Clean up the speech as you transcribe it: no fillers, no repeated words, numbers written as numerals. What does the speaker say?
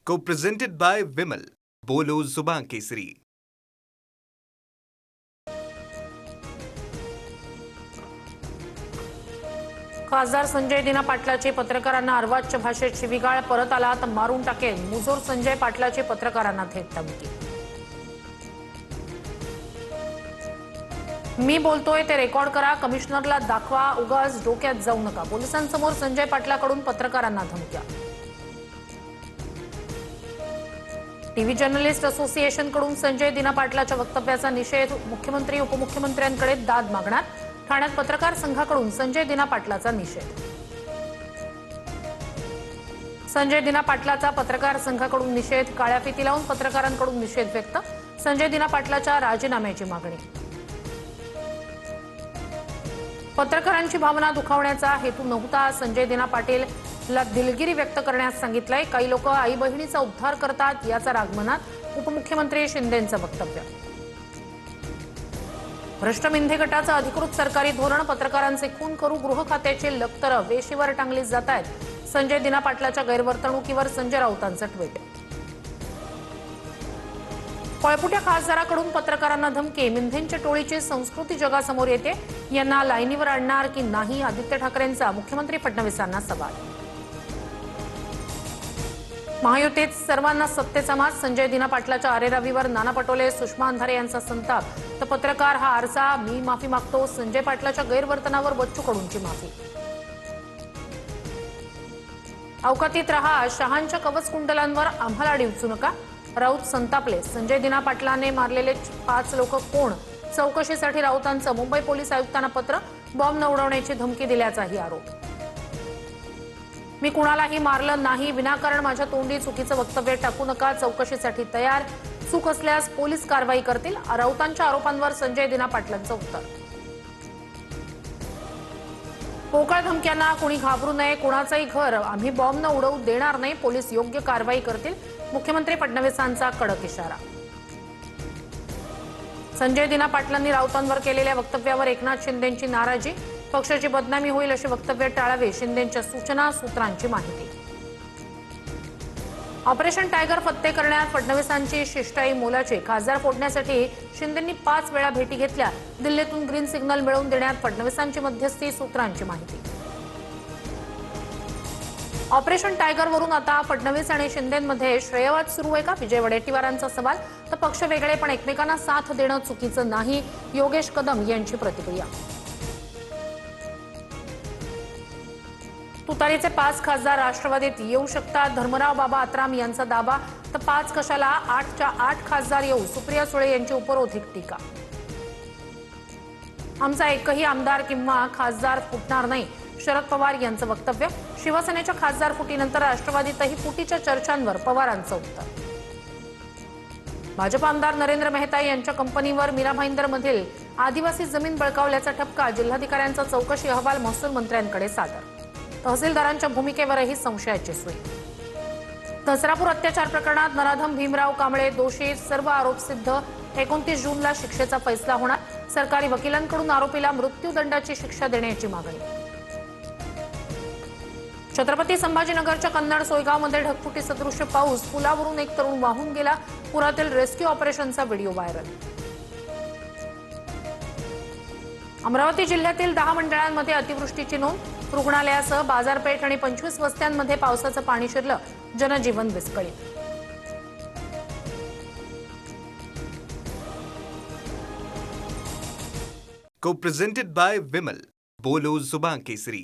Co-presented by Vimal. बोलो जुबान केसरी. खासदार संजय दिना पाटलाची पत्रकारांना अर्वाच्य भाषेत शिवीगाळ. परत आला तर मारून टाकेल. मुजोर संजय पाटलाची पत्रकारांना थेट धमकी. मी बोलतोय ते रेकॉर्ड करा, कमिशनरला दाखवा, उगाच डोक्यात जाऊ नका. पोलिसांसमोर संजय पाटलाकडून पत्रकारांना धमक्या. टीव्ही जर्नलिस्ट असोसिएशनकडून संजय दिना पाटलाच्या वक्तव्याचा निषेध. मुख्यमंत्री उपमुख्यमंत्र्यांकडे दाद मागणार. ठाण्यात पत्रकार संघाकडून संजय दिना पाटलाचा निषेध. संजय दिना पाटलाचा पत्रकार संघाकडून निषेध. काळ्या फिती लावून पत्रकारांकडून निषेध व्यक्त. संजय दिना पाटलाच्या राजीनाम्याची मागणी. पत्रकारांची भावना दुखावण्याचा हेतू नव्हता. संजय दिना पाटीलला दिलगिरी व्यक्त करण्यास सांगितलंय. काही लोक आई बहिणीचा उद्धार करतात याचा राग मनात. उपमुख्यमंत्री शिंदेंचं वक्तव्य. भ्रष्ट मिंधे गटाचं अधिकृत सरकारी धोरण. पत्रकारांचे खून करू. गृह खात्याची लक्तरं वेशीवर टांगली जात आहेत. संजय दिना पाटलाच्या गैरवर्तणुकीवर संजय राऊतांचं ट्विट. पळपुट्या खासदाराकडून पत्रकारांना धमकी. मिंधेंच्या टोळीची संस्कृती जगासमोर येते. यांना लाईनीवर आणणार की नाही, आदित्य ठाकरेंचा मुख्यमंत्री फडणवीसांना सवाल. महायुतीत सर्वांना सत्तेचा माज. संजय दिना पाटलाच्या आरेरावीवर नाना पटोले, सुषमा अंधारे यांचा संताप. तर पत्रकार हा आरसा, मी माफी मागतो. संजय पाटलाच्या गैरवर्तनावर बच्चू कडूंची माफी. अवकातीत रहा. शहांच्या कवच कुंडलांवर आम्हाला डिवचू नका. राऊत संतापले. संजय दिना पाटलाने मारलेले 5 लोक कोण? चौकशीसाठी राऊतांचं मुंबई पोलीस आयुक्तांना पत्र. बॉम्ब न उडवण्याची धमकी दिल्याचाही आरोप. मी कुणालाही मारलं नाही. विनाकारण माझ्या तोंडी चुकीचं वक्तव्य टाकू नका. चौकशीसाठी तयार. चूक असल्यास पोलीस कारवाई करतील. राऊतांच्या आरोपांवर संजय दिना पाटलांचं उत्तर. पोकळ धमक्यांना कुणी घाबरू नये. कुणाचंही घर आम्ही बॉम्ब न उडवू देणार नाही. पोलीस योग्य कारवाई करतील. मुख्यमंत्री फडणवीसांचा कडक इशारा. संजय दिना पाटलांनी राऊतांवर केलेल्या वक्तव्यावर एकनाथ शिंदेंची नाराजी. पक्षाची बदनामी होईल अशी वक्तव्य टाळावे. शिंदेंच्या सूचना. सूत्रांची माहिती. ऑपरेशन टायगर फत्ते करण्यात फडणवीसांची शिष्टाई मोलाची. खासदार फोडण्यासाठी शिंदेंनी 5 वेळा भेटी घेतल्या. दिल्लीतून ग्रीन सिग्नल मिळवून देण्यात फडणवीसांची मध्यस्थी. सूत्रांची माहिती. ऑपरेशन टायगरवरून आता फडणवीस आणि शिंदेंमध्ये श्रेयवाद सुरू आहे का? विजय वडेट्टीवारांचा सवाल. तर पक्ष वेगळे पण एकमेकांना साथ देणं चुकीचं नाही. योगेश कदम यांची प्रतिक्रिया. तुतारीचे 5 खासदार राष्ट्रवादीत येऊ शकतात. धर्मराव बाबा आत्राम यांचा दावा. तर 5 कशाला, 8च्या 8 खासदार येऊ. सुप्रिया सुळे यांची उपरोधिक टीका. आमचा एकही आमदार किंवा खासदार फुटणार नाही. शरद पवार यांचं वक्तव्य. शिवसेनेच्या खासदार फुटीनंतर राष्ट्रवादीतही फुटीच्या चर्चांवर पवारांचं उत्तर. भाजप आमदार नरेंद्र मेहता यांच्या कंपनीवर मीरा भाईंदरमधील आदिवासी जमीन बळकावल्याचा ठपका. जिल्हाधिकाऱ्यांचा चौकशी अहवाल महसूल मंत्र्यांकडे सादर. तहसीलदारांच्या भूमिकेवरही संशयाची सुई. दसरापूर अत्याचार प्रकरणात नराधम भीमराव कांबळे दोषी. सर्व आरोप सिद्ध. 29 जूनला शिक्षेचा फैसला होणार. सरकारी वकिलांकडून आरोपीला मृत्यूदंडाची शिक्षा देण्याची मागणी. छत्रपती संभाजीनगरच्या कन्नड सोयगावमध्ये ढगफुटी सदृश्य पाऊस. पुलावरून एक तरुण वाहून गेला. पुरातील रेस्क्यू ऑपरेशनचा व्हिडिओ व्हायरल. अमरावती जिल्ह्यातील 10 मंडळांमध्ये अतिवृष्टीची नोंद. रुग्णालयासह बाजारपेठ आणि 25 वस्त्यांमध्ये पावसाचं पाणी शिरलं. जनजीवन विस्कळीत. Co-presented by Vimal. बोलो जुबान केसरी.